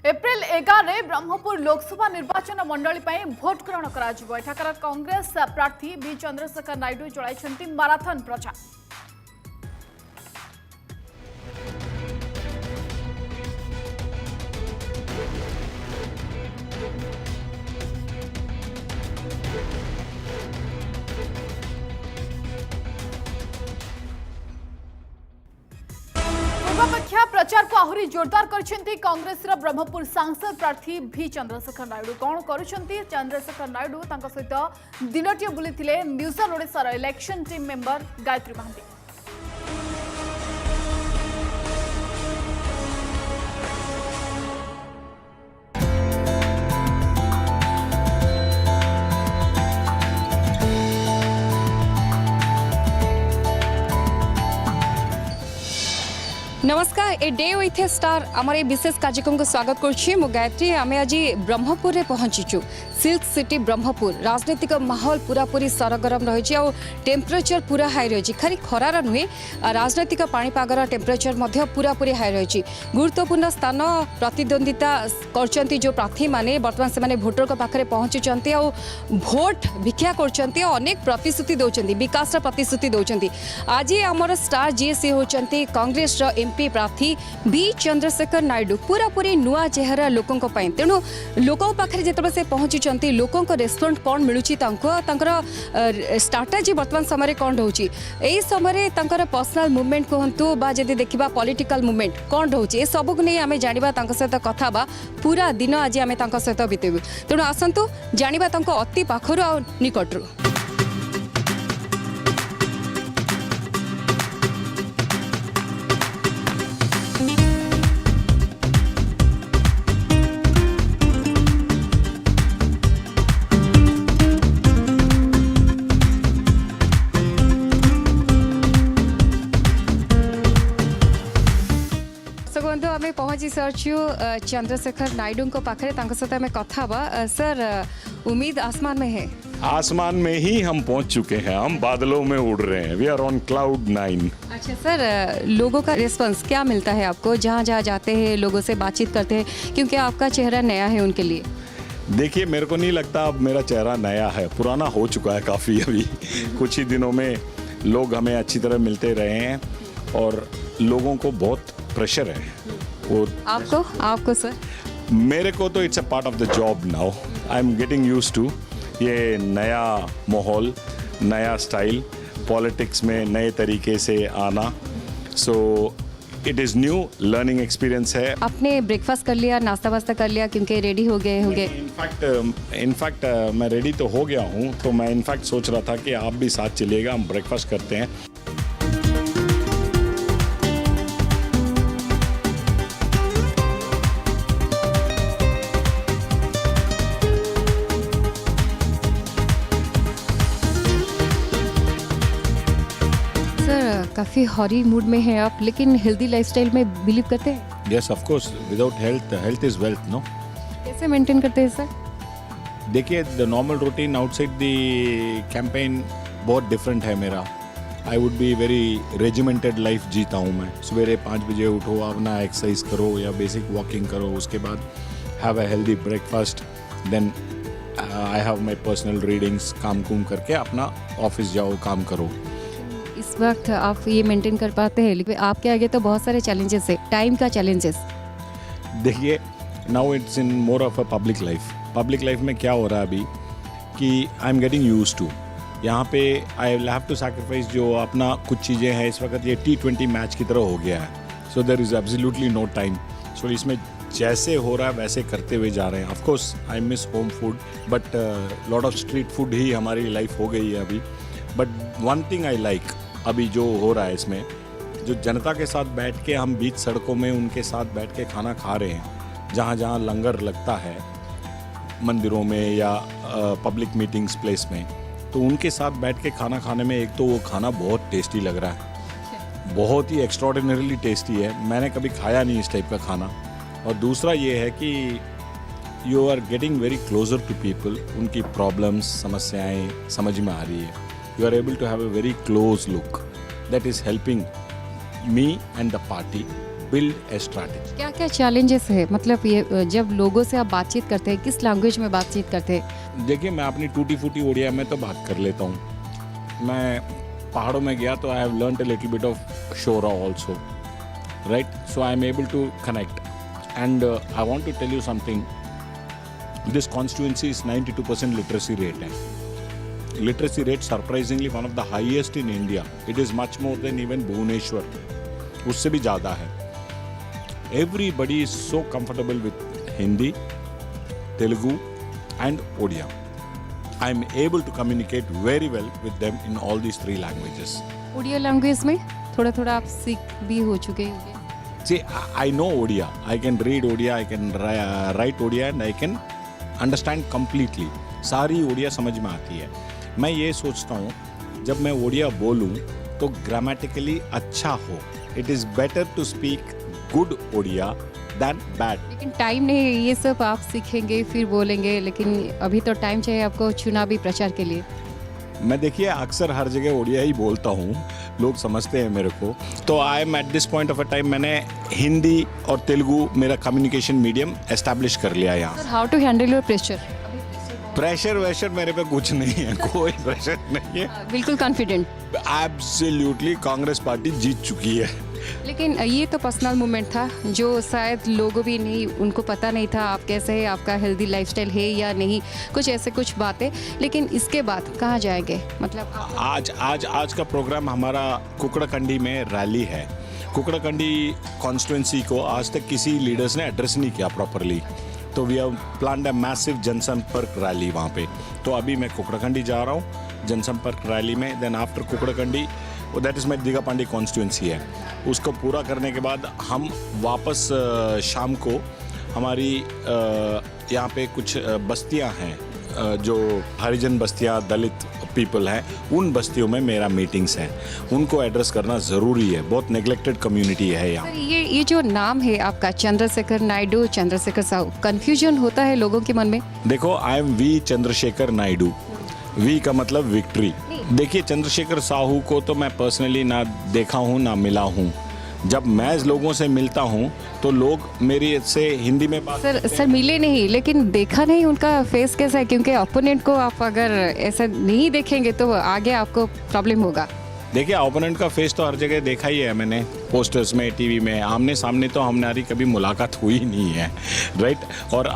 April 11 Brahmapur Lok Sabha निर्वाचन मंडली vote ग्रहण कर कांग्रेस प्रार्थी बी चंद्रशेखर नायडू चलाई माराथन प्रचार। पूर्वापेक्षा प्रचार को आहरी जोरदार करछंती कांग्रेस ब्रह्मपुर सांसद प्रार्थी भी चंद्रशेखर नायडू। कौन करुछंती चंद्रशेखर नायडू तांका सहित दिनटिए बुलीथिले न्यूजर Odisha election team member Gayatri Mohanty. नमस्कार a day with a star आमर विशेष कार्यक्रम को स्वागत करुच्ची मु गायत्री। आम आज ब्रह्मपुर में पहुंचीचु सिल्क सिटी ब्रह्मपुर। राजनीतिक माहौल पूरा पूरी सरगरम रही और टेम्परेचर पूरा हाई रही। खाली खरार नुहे राजनीतिक पाणीपागर टेम्परेचर पूरा पूरी हाई रही। गुरुत्वपूर्ण स्थान प्रतिद्वंदिता कर जो प्रार्थी मैंने बर्तमान से भोटर को पाखे पहुंचुंट और भोट भिक्षा कर अनेक प्रतिश्रुति दौरान विकास प्रतिश्रुति दौरान। आज आमर स्टार जी सी होती कांग्रेस एमपी प्रार्थी बी चंद्रशेखर नायडू। पूरा पूरी नुआ चेहरा लोकों तेणु लोकों पाखे जिते से पहुंची लोकों रेस्पॉन्ड कौन मिलूँ स्ट्राटेजी वर्तमान समय कौन रोचे यही समय पर्सनल मूवमेंट कहतु बा जदि देखा पॉलिटिकल मूवमेंट कौन रोचे ये सबको नहीं आम जाना सहित कथा पूरा दिन आज आम सहित बीतेबू। तेणु आसतु जाना अति पाखर आ निकटू। आम पहुँची सारचु चंद्रशेखर नायडू को पाखे सहित आम कथा। सर उम्मीद आसमान में है। आसमान में ही हम पहुंच चुके हैं। हम बादलों में उड़ रहे हैं। We are on cloud 9। अच्छा सर, लोगों का रिस्पांस क्या मिलता है आपको जहाँ जहाँ जाते हैं लोगों से बातचीत करते हैं, क्योंकि आपका चेहरा नया है उनके लिए? देखिए, मेरे को नहीं लगता अब मेरा चेहरा नया है, पुराना हो चुका है काफ़ी। अभी कुछ ही दिनों में लोग हमें अच्छी तरह मिलते रहे हैं और लोगों को बहुत प्रेशर है। वो आपको सर? मेरे को तो it's a part of the job now. I am getting use to ये नया माहौल, नया स्टाइल, पॉलिटिक्स में नए तरीके से आना। So it is new learning experience है। आपने ब्रेकफास्ट कर लिया, नाश्ता वास्ता कर लिया, क्योंकि रेडी हो गए होंगे? इनफैक्ट मैं रेडी तो हो गया हूँ, तो मैं इनफैक्ट सोच रहा था कि आप भी साथ चलिएगा, हम ब्रेकफास्ट करते हैं। काफ़ी हॉरी मूड में है आप, लेकिन हेल्दी लाइफस्टाइल में बिलीव करते हैं? Yes, of course. Without health is wealth. No, कैसे मेंटेन करते हैं सर? देखिए, the normal routine outside the campaign बहुत डिफरेंट है मेरा। I would be very regimented life जीता हूँ मैं। सवेरे 5 बजे उठो, अपना एक्सरसाइज करो या बेसिक वॉकिंग करो, उसके बाद have a healthy breakfast, then I have my personal readings, काम कुम करके अपना ऑफिस जाओ, काम करो। इस वक्त आप ये मेंटेन कर पाते हैं, लेकिन आपके आगे तो बहुत सारे चैलेंजेस है, टाइम का चैलेंजेस। देखिए, now it's in more of a public life. Public life में क्या हो रहा है अभी कि I am getting use to, यहाँ पे I will have to sacrifice जो अपना कुछ चीज़ें हैं। इस वक्त ये T20 मैच की तरह हो गया है। So there is absolutely no time. So इसमें जैसे हो रहा है वैसे करते हुए जा रहे हैं। Of course I miss home food, but lot of street food ही हमारी लाइफ हो गई है अभी। But one thing I like अभी जो हो रहा है इसमें, जो जनता के साथ बैठ के हम बीच सड़कों में उनके साथ बैठ के खाना खा रहे हैं, जहाँ जहाँ लंगर लगता है मंदिरों में या पब्लिक मीटिंग्स प्लेस में, तो उनके साथ बैठ के खाना खाने में एक तो वो खाना बहुत टेस्टी लग रहा है, बहुत ही एक्स्ट्रॉर्डिनरीली टेस्टी है। मैंने कभी खाया नहीं इस टाइप का खाना। और दूसरा ये है कि you are getting very closer to people. उनकी प्रॉब्लम्स, समस्याएं समझ में आ रही है। You are able to have a very close look that is helping me and the party build a strategy. क्या क्या चैलेंजेस है, मतलब ये जब लोगों से आप बातचीत करते हैं किस लैंग्वेज में बातचीत करते हैं? देखिए, मैं अपनी टूटी फूटी उड़िया में तो बात कर लेता हूँ। मैं पहाड़ों में गया तो I have learned a little bit of Sora also, right? So I am able to connect and I want to tell you something. This constituency is 92% literacy rate है. Literacy rate surprisingly one of the highest in India. It is much more than even Bhubaneswar, उससे भी ज़्यादा है. Everybody is so comfortable with Hindi, Telugu and Odia. I am able to communicate very well with them in all these three languages. Odia language में थोड़ा थोड़ा आप सीख भी हो चुके होंगे. See, I know Odia. I can read Odia, I can write Odia and I can understand completely. सारी ओडिया समझ में आती है. मैं ये सोचता हूँ जब मैं ओडिया बोलूँ तो ग्रामेटिकली अच्छा हो. It is better to speak good Odia than bad. लेकिन टाइम नहीं है, ये सब आप सीखेंगे फिर बोलेंगे, लेकिन अभी तो टाइम चाहिए आपको चुनावी प्रचार के लिए. मैं देखिए अक्सर हर जगह ओडिया ही बोलता हूँ, लोग समझते हैं मेरे को. तो I am at this point of a time मैंने हिंदी और तेलुगु मेरा कम्युनिकेशन मीडियम एस्टैब्लिश कर लिया यहाँ. How to handle your pressure? Pressure वैशर मेरे पे कुछ नहीं है, कोई प्रेशर नहीं है. बिल्कुल कॉन्फिडेंट. एब्सोल्युटली कांग्रेस पार्टी जीत चुकी है. लेकिन ये तो पर्सनल मोमेंट था जो शायद लोगों भी नहीं, उनको पता नहीं था आप कैसे है, आपका हेल्दी लाइफस्टाइल है या नहीं, कुछ बातें. लेकिन इसके बाद कहाँ जाएंगे, मतलब आज का प्रोग्राम हमारा कुकड़ाकंडी में रैली है. कुकड़ाकंडी कॉन्स्टिट्यूंसी को आज तक किसी लीडर्स ने एड्रेस नहीं किया प्रॉपरली, तो we have planned a massive जनसंपर्क रैली वहाँ पे. तो अभी मैं कुकड़ाकंडी जा रहा हूँ जनसंपर्क रैली में. Then after Kukudakhandi that is my Digapahandi constituency है. उसको पूरा करने के बाद हम वापस शाम को हमारी यहाँ पे कुछ बस्तियाँ हैं जो हरिजन बस्तियाँ, दलित पीपल हैं, उन बस्तियों में मेरा मीटिंग्स हैं. उनको एड्रेस करना ज़रूरी है. बहुत नेग्लेक्टेड कम्युनिटी है यहाँ. सर ये जो नाम है आपका चंद्रशेखर नायडू, चंद्रशेखर साहू, कन्फ्यूजन होता है लोगों के मन में? देखो, I am V Chandrashekhar Naidu. V का मतलब विक्ट्री. देखिए, चंद्रशेखर साहू को तो मैं पर्सनली ना देखा हूँ ना मिला हूँ. जब मैं लोगों से मिलता हूँ तो लोग मेरी से हिंदी में बात सर मिले नहीं, लेकिन देखा नहीं उनका फेस कैसा है, क्योंकि ओपोनेंट को आप अगर ऐसा नहीं देखेंगे तो आगे आपको प्रॉब्लम होगा. देखिए, ओपोनेंट का फेस तो हर जगह देखा ही है मैंने, पोस्टर्स में, टीवी में. आमने सामने तो हमारी कभी मुलाकात हुई नहीं है, राइट? और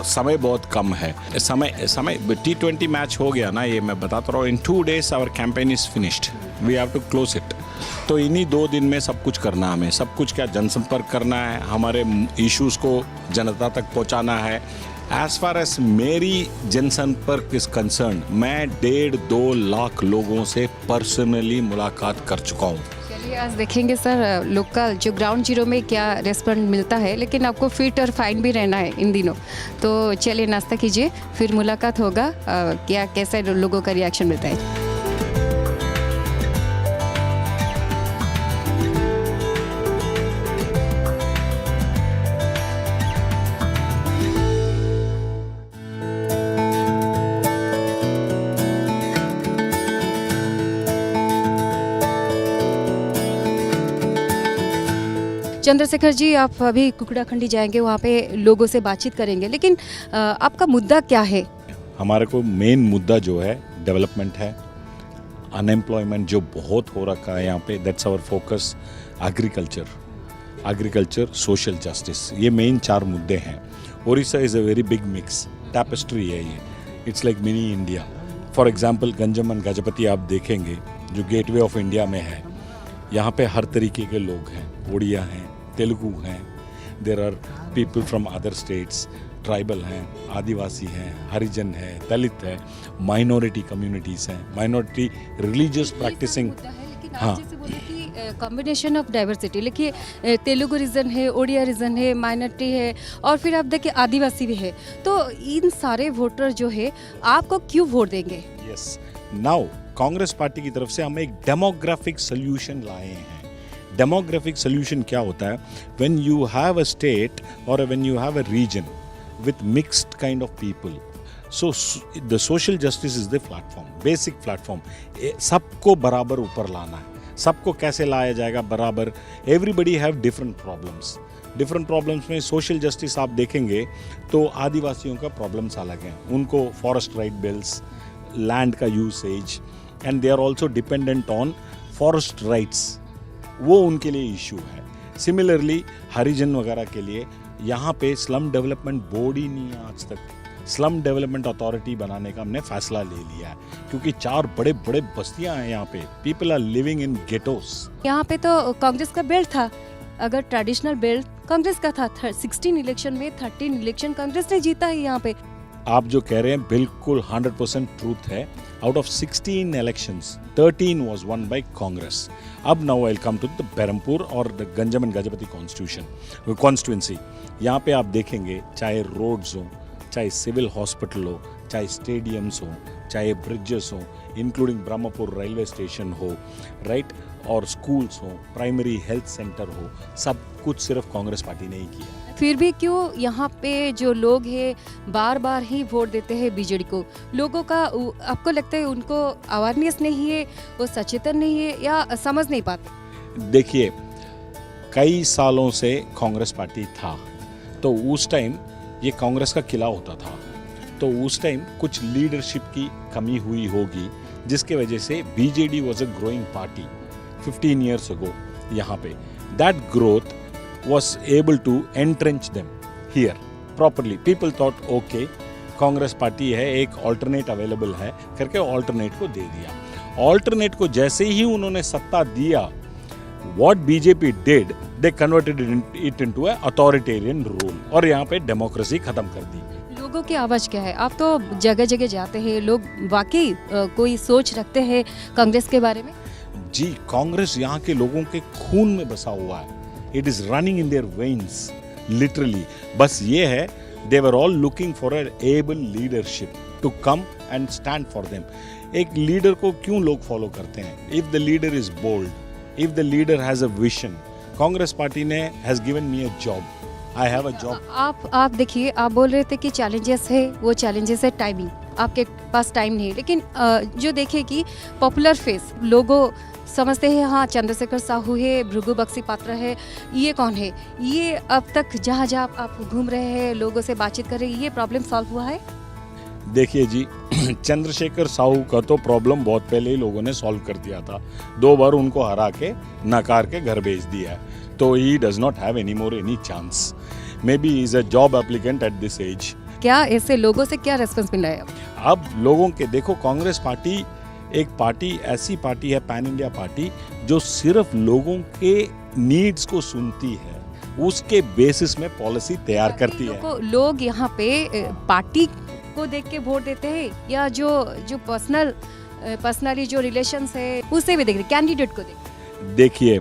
समय बहुत कम है. समय T20 मैच हो गया ना, ये मैं बताता रहा हूँ. In 2 days our campaign is finished. We have to close it. तो इन्हीं 2 दिन में सब कुछ करना, हमें सब कुछ क्या जनसंपर्क करना है, हमारे इश्यूज़ को जनता तक पहुँचाना है. एज फार एज मेरी जनसंपर्क इज कंसर्न, मैं 1.5-2 लाख लोगों से पर्सनली मुलाकात कर चुका हूँ. चलिए आज देखेंगे सर लोकल जो ग्राउंड जीरो में क्या रेस्पॉन्ड मिलता है, लेकिन आपको फिट और फाइन भी रहना है इन दिनों. तो चलिए नाश्ता कीजिए, फिर मुलाकात होगा, क्या कैसा लोगों का रिएक्शन मिलता है. चंद्रशेखर जी, आप अभी कुकड़ाखंडी जाएंगे, वहाँ पे लोगों से बातचीत करेंगे, लेकिन आपका मुद्दा क्या है? हमारे को मेन मुद्दा जो है डेवलपमेंट है. अनएम्प्लॉयमेंट जो बहुत हो रखा है यहाँ पे, that's our focus. Agriculture, social justice, ये मेन 4 मुद्दे हैं. Odisha is a very big mix tapestry है ये. It's like mini India. For example Ganjam and Gajapati आप देखेंगे जो गेटवे ऑफ इंडिया में है, यहाँ पे हर तरीके के लोग हैं. ओडिया हैं, तेलुगु हैं, there are people from other states, tribal हैं, आदिवासी हैं, हरिजन हैं, दलित हैं, माइनॉरिटी कम्युनिटीज़ हैं, माइनॉरिटी रिलीजियस प्रैक्टिसिंग. हाँ, कॉम्बिनेशन ऑफ डाइवर्सिटी. देखिए तेलुगु रीजन है, ओडिया रीजन है, माइनॉरिटी है, और फिर आप देखिए आदिवासी भी है. तो इन सारे वोटर जो है आपको क्यों वोट देंगे? यस, नाउ कांग्रेस पार्टी की तरफ से हम एक डेमोग्राफिक सोल्यूशन लाए हैं. डेमोग्राफिक सोल्यूशन क्या होता है? When you have a state और when you have a region with mixed kind of people, so the social justice is the platform, basic platform. सबको बराबर ऊपर लाना है, सबको कैसे लाया जाएगा बराबर. एवरीबडी हैव डिफरेंट प्रॉब्लम्स में सोशल जस्टिस आप देखेंगे तो आदिवासियों का प्रॉब्लम्स अलग हैं. उनको फॉरेस्ट राइट बिल्स, लैंड का usage, and they are also dependent on forest rights, वो उनके लिए इशू है. सिमिलरली हरिजन वगैरह के लिए यहाँ पे स्लम डेवलपमेंट बोर्ड ही नहीं है आज तक. स्लम डेवलपमेंट अथॉरिटी बनाने का हमने फैसला ले लिया है क्योंकि 4 बड़े बड़े बस्तियां हैं यहाँ पे. People are living in ghettos. यहाँ पे तो कांग्रेस का बेल्ट था. अगर ट्रेडिशनल बेल्ट कांग्रेस का था, 16 इलेक्शन में 13 इलेक्शन कांग्रेस ने जीता है यहाँ पे. आप जो कह रहे हैं बिल्कुल 100% ट्रूथ है. Out of 16 elections 13 was won by Congress. अब now I will come to the Berhampur और the Ganjam and Gajapati constituency. यहाँ पे आप देखेंगे चाहे रोड्स हो, चाहे सिविल हॉस्पिटल हो, चाहे स्टेडियम्स हो, चाहे ब्रिजेस हो, इंक्लूडिंग ब्रह्मपुर रेलवे स्टेशन हो, राइट, और स्कूल्स हो, प्राइमरी हेल्थ सेंटर हो, सब कुछ सिर्फ कांग्रेस पार्टी ने ही किया. फिर भी क्यों यहाँ पे जो लोग हैं बार बार ही वोट देते हैं बीजेडी को? लोगों का आपको लगता है उनको अवेयरनेस नहीं है, वो सचेतन नहीं है, या समझ नहीं पाते? देखिए, कई सालों से कांग्रेस पार्टी था तो उस टाइम ये कांग्रेस का किला होता था, तो उस टाइम कुछ लीडरशिप की कमी हुई होगी जिसके वजह से BJD was a growing party 15 years ago. यहाँ पे that growth was able to entrench them here properly. People thought okay, Congress party है, एक ऑल्टरनेट अवेलेबल है करके ऑल्टरनेट को दे दिया. ऑल्टरनेट को जैसे ही उन्होंने सत्ता दिया, what BJP did, they converted it into a authoritarian rule और यहाँ पे डेमोक्रेसी खत्म कर दी. लोगों की आवाज क्या है? आप तो जगह जगह जाते हैं, लोग वाकई कोई सोच रखते हैं कांग्रेस के बारे में? जी, कांग्रेस यहाँ के लोगों के खून में बसा हुआ है. It is running in their veins, literally. बस ये है, they were all looking for an able leadership to come and stand for them. एक लीडर को क्यों लोग फॉलो करते हैं? If the leader is bold, if the leader has a vision, Congress party ने has given me a job. I have a job. आप देखिए, आप बोल रहे थे कि चैलेंजेस है, वो चैलेंजेस है टाइमिंग. आपके पास टाइम नहीं है, लेकिन जो देखे कि पॉपुलर फेस लोगों समझते हैं, हाँ चंद्रशेखर साहू है, भृगु बक्सी पात्रा है, ये कौन है? ये अब तक जहाँ जहाँ आप घूम रहे हैं, लोगों से बातचीत कर रहे हैं, ये प्रॉब्लम सॉल्व हुआ है? देखिए जी, चंद्रशेखर साहू का तो प्रॉब्लम बहुत पहले ही लोगों ने सॉल्व कर दिया था. 2 बार उनको हरा के नकार के घर भेज दिया है, तो he does not have any more any chance. Maybe is a job applicant at this age. क्या ऐसे लोगों से क्या रेस्पॉन्स मिला है? अब लोगों के देखो, कांग्रेस पार्टी एक पार्टी ऐसी पार्टी है, पैन इंडिया पार्टी, जो सिर्फ लोगों के नीड्स को सुनती है, उसके बेसिस में पॉलिसी तैयार करती है. लोग यहाँ पे पार्टी को देख के वोट देते हैं या जो पर्सनली जो रिलेशंस है उसे भी देखते, कैंडिडेट को देखते? देखिए,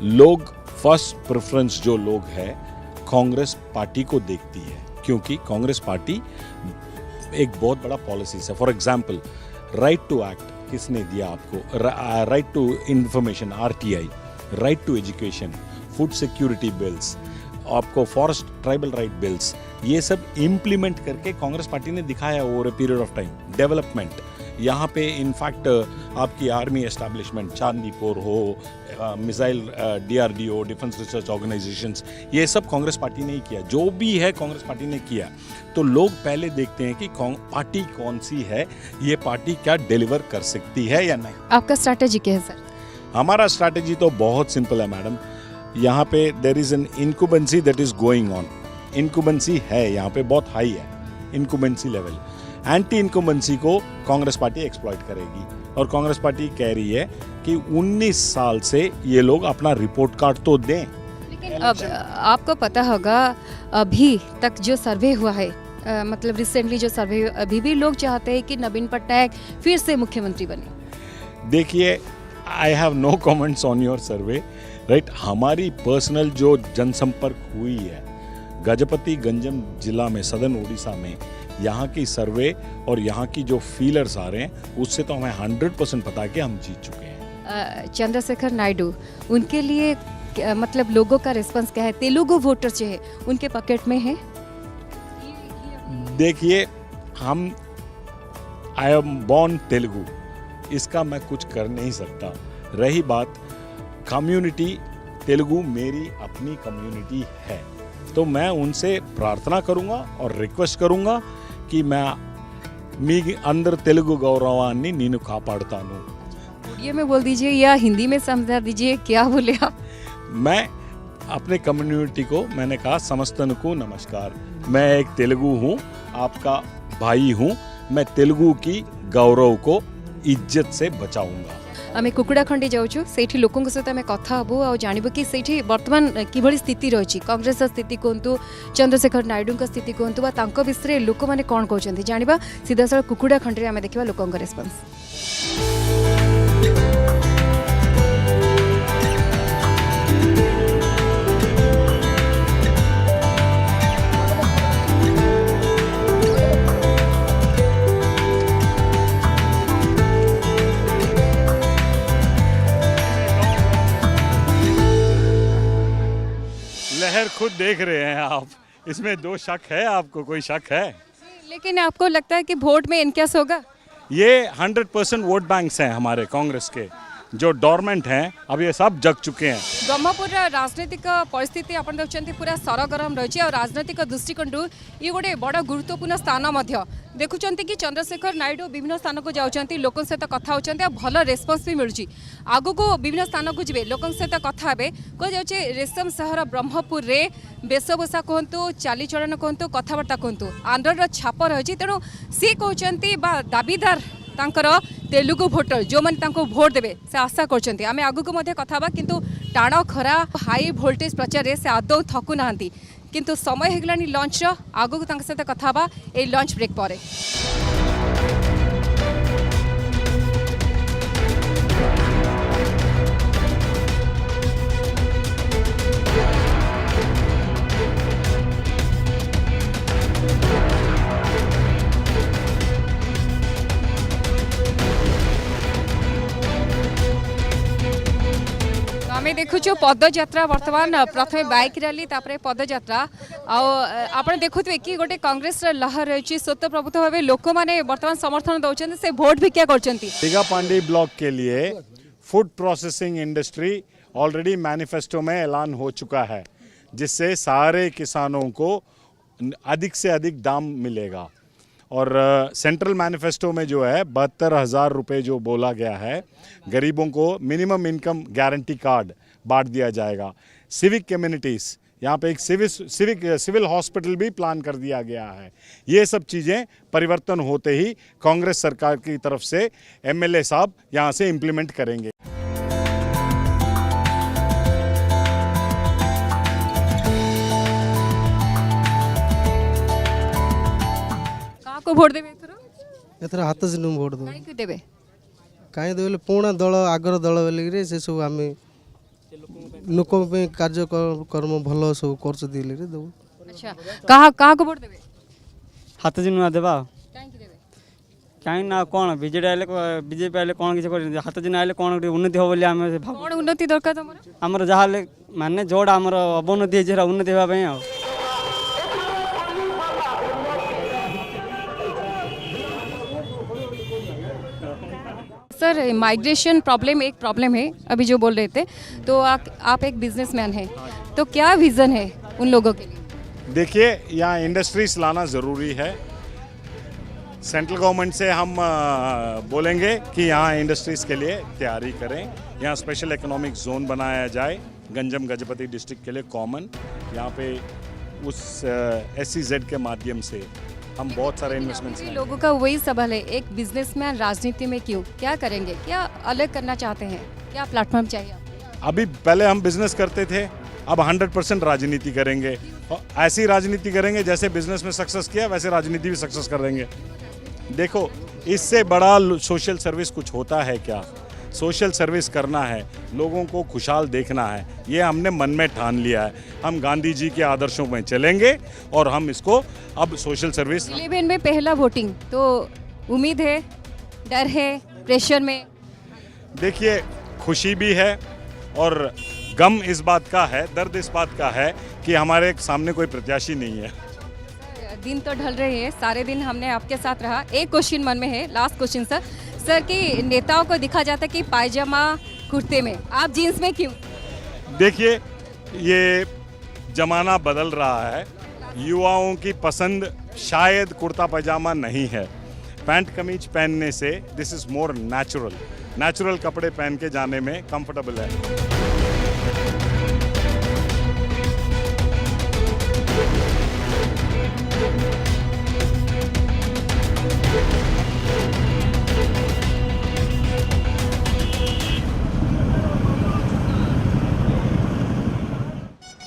लोग फर्स्ट प्रेफरेंस जो लोग है कांग्रेस पार्टी को देखती है, क्योंकि कांग्रेस पार्टी एक बहुत बड़ा पॉलिसी है. For example, right to act किसने दिया आपको? Right to information, RTI, right to education, food security bills, आपको फॉरेस्ट ट्राइबल राइट बिल्स, ये सब इम्प्लीमेंट करके कांग्रेस पार्टी ने दिखाया over a period of time. Development यहाँ पे इनफैक्ट आपकी आर्मी एस्टैब्लिशमेंट, चांदीपुर हो, missile DRDO, defence research organisations, ये सब कांग्रेस पार्टी ने ही किया. जो भी है कांग्रेस पार्टी ने किया. तो लोग पहले देखते हैं कि पार्टी कौन सी है, ये पार्टी क्या डिलीवर कर सकती है या नहीं. आपका स्ट्रैटेजी क्या है सर? हमारा स्ट्रैटेजी तो बहुत सिंपल है मैडम. यहाँ पे there is an incumbency that is going on. Incumbency है यहाँ पे, बहुत हाई है इनक्यूबेंसी लेवल. एंटी इनक्यूबेंसी को कांग्रेस पार्टी एक्सप्लॉइट करेगी और कांग्रेस पार्टी कह रही है कि 19 साल से ये लोग अपना रिपोर्ट कार्ड तो दें. लेकिन अब आपको पता होगा, अभी तक जो सर्वे हुआ है, मतलब रिसेंटली जो सर्वे, अभी भी लोग चाहते हैं कि नवीन पटनायक फिर से मुख्यमंत्री बने. देखिए, I have no comments on your survey, right. हमारी पर्सनल जो जनसंपर्क हुई है गजपति गंजम जिला में, सदर्न उड़ीसा में, यहाँ की सर्वे और यहाँ की जो फीलर्स आ रहे हैं, उससे तो हमें 100% पता है कि हम जीत चुके हैं. चंद्रशेखर नायडू, उनके लिए मतलब लोगों का रिस्पांस क्या है? तेलुगु वोटर जो है उनके पॉकेट में है? देखिए, आई एम बॉर्न तेलुगु, इसका मैं कुछ कर नहीं सकता. रही बात कम्युनिटी, तेलुगु मेरी अपनी कम्युनिटी है, तो मैं उनसे प्रार्थना करूंगा और रिक्वेस्ट करूंगा कि मैं मी अंदर तेलुगु गौरवाన్ని నేను కాపాడుతాను। उड़िया में बोल दीजिए या हिंदी में समझा दीजिए, क्या बोले आप? मैं अपने कम्युनिटी को मैंने कहा समस्तनको नमस्कार, मैं एक तेलुगु हूँ, आपका भाई हूँ, मैं तेलुगु की गौरव को इज्जत से बचाऊंगा। आम कुकुड़ाखंडी जाऊँ से लोकों सहित आम कथा हबू आ जानबू कि से बर्तमान किभली स्थिति रही, कांग्रेस स्थिति कहतु, चंद्रशेखर नायडू स्थिति कहतु, विषय लोक मैंने कौन कहते जाना सीधासल कुकुड़ाखंडी आम देखा लोकों रेस्पन्स। लहर खुद देख रहे हैं आप, इसमें दो शक है, आपको कोई शक है? लेकिन आपको लगता है कि वोट में इनकेस होगा? ये 100% वोट बैंक्स हैं हमारे कांग्रेस के, जो डोरमेंट हैं अब ये सब जग चुके हैं। ब्रह्मपुर राजनीतिक परिस्थिति आप देखते पूरा सरगरम रही और राजनीतिक दृष्टिकोण ये गोटे बड़ गुरुत्वपूर्ण स्थान देखुं कि चंद्रशेखर नायडू विभिन्न स्थान को जाऊँच, लोकों सहित कथा होती, भल रेस्पन्स भी मिलूँ। आगु को विभिन्न स्थान को जी लोकों सहित कथा हे कहुचे रेशम सहर ब्रह्मपुर में वेशभूषा कहतु, चालीचलन कहतु, कथबार्ता कहतु आंध्र छाप रही, तेणु सी कहते दाबीदार तांकर तेलुगु भोटर जो मैंने भोट देवे से आशा करछन्ती। आमे आगु को मध्य कथा किंतु टाण खरा हाई वोल्टेज प्रचार से आदौ थकु ना, किंतु समय हो गलानी लंच आगु को सहित कथा ए लंच ब्रेक पर। आम देखुचु पदयात्रा, बर्तमान प्रथम बाइक रैली तापर पदयात्रा आप देखुए कि गोटे कांग्रेस लहर रही स्वतः प्रभुत्व भाव लोक मैंने बर्तमान समर्थन दौरान से भोट भी क्या दीघापांडी ब्लॉक के लिए food processing industry already manifesto में ऐलान हो चुका है, जिससे सारे किसानों को अधिक से अधिक दाम मिलेगा। और सेंट्रल मैनिफेस्टो में जो है 72,000 रुपये जो बोला गया है, गरीबों को मिनिमम इनकम गारंटी कार्ड बांट दिया जाएगा। सिविक कम्युनिटीज़, यहाँ पे एक सिविल हॉस्पिटल भी प्लान कर दिया गया है। ये सब चीज़ें परिवर्तन होते ही कांग्रेस सरकार की तरफ से एमएलए साहब यहाँ से इम्प्लीमेंट करेंगे। को भोट देबे एथर हाथ से भोट दो काहे देबे कहीं देबे पुणा दल आगर दल बोलिक से सब आम लोक कार्य कर्म भल सब कर दबू। अच्छा कहा को वोट देबे? हाथ जिन देवा काहे देबे? कहीं ना कौन बीजेडी आइले बीजेपी आइले कौन किसी कर हाथ जिन आइले कौन उन्नति हो बोली आम कौन उन्नति दरकार तमरा? आमर जहाँ माने जोड़ा आमर अवनति है उन्नति होगा आ सर माइग्रेशन प्रॉब्लम एक प्रॉब्लम है अभी जो बोल रहे थे, तो आप एक बिजनेसमैन हैं, तो क्या विज़न है उन लोगों के लिए? देखिए यहाँ इंडस्ट्रीज लाना ज़रूरी है। सेंट्रल गवर्नमेंट से हम बोलेंगे कि यहाँ इंडस्ट्रीज़ के लिए तैयारी करें, यहाँ स्पेशल इकोनॉमिक जोन बनाया जाए गंजम गजपति डिस्ट्रिक्ट के लिए कॉमन, यहाँ पे उस SEZ के माध्यम से हम बहुत सारे इन्वेस्टमेंट्स हैं। लोगों का वही सवाल है, एक बिजनेसमैन राजनीति में क्यों, क्या करेंगे, क्या अलग करना चाहते हैं, क्या प्लेटफॉर्म चाहिए? अभी पहले हम बिजनेस करते थे, अब 100% राजनीति करेंगे, और ऐसी राजनीति करेंगे जैसे बिजनेस में सक्सेस किया वैसे राजनीति भी सक्सेस कर देंगे। देखो इससे बड़ा सोशल सर्विस कुछ होता है क्या? सोशल सर्विस करना है, लोगों को खुशहाल देखना है, ये हमने मन में ठान लिया है। हम गांधी जी के आदर्शों में चलेंगे और हम इसको अब सोशल सर्विस। 11 में पहला वोटिंग, तो उम्मीद है, डर है, प्रेशर में? देखिए खुशी भी है और गम इस बात का है, दर्द इस बात का है कि हमारे सामने कोई प्रत्याशी नहीं है। दिन तो ढल रहे हैं, सारे दिन हमने आपके साथ रहा। एक क्वेश्चन मन में है, लास्ट क्वेश्चन सर कि नेताओं को दिखा जाता है कि पायजामा कुर्ते में, आप जीन्स में क्यों? देखिए, ये जमाना बदल रहा है। युवाओं की पसंद शायद कुर्ता पजामा नहीं है। पैंट कमीज पहनने से दिस इज मोर नेचुरल कपड़े पहन के जाने में कंफर्टेबल है।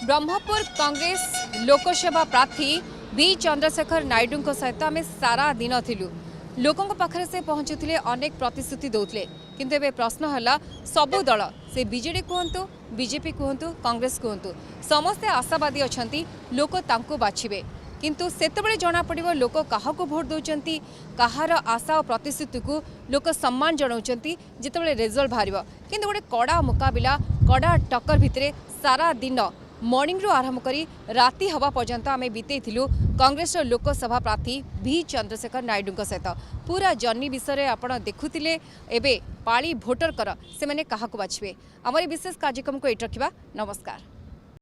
ब्रह्मपुर कांग्रेस लोकसभा प्रार्थी बी चंद्रशेखर नायडू सहित आम सारा दिन थिलु। लोकों पाखरे से पहुँचुले, अनेक प्रतिश्रुति दौले, किंतु एबे प्रश्न है सबु दल से बीजेडी कहतु, बीजेपी कहतु, कांग्रेस कहतु, समस्ते आशावादी अच्छा लोक तांको बाछिबे, किंतु सेतबेले जना पड़िबो लोक काहाको भोट दौरान, कहार आशा और प्रतिश्रुति को लोक सम्मान जनाउछंती जेतेबेले रिजल्ट बाहरिबो। किंतु गोटे कड़ा मुकाबिला, कड़ा टक्कर भितरे सारा दिन मॉर्निंग रू आरंभ करी राति हवा पर्यंत आम बीतेलु कांग्रेस लोकसभा प्रार्थी भी चंद्रशेखर नायडू सहित। पूरा जर्नी विषय आप देखुले, एबे पाली भोटर कर से मैंने क्या बाछे। आमर विशेष कार्यक्रम को ये रखा। नमस्कार।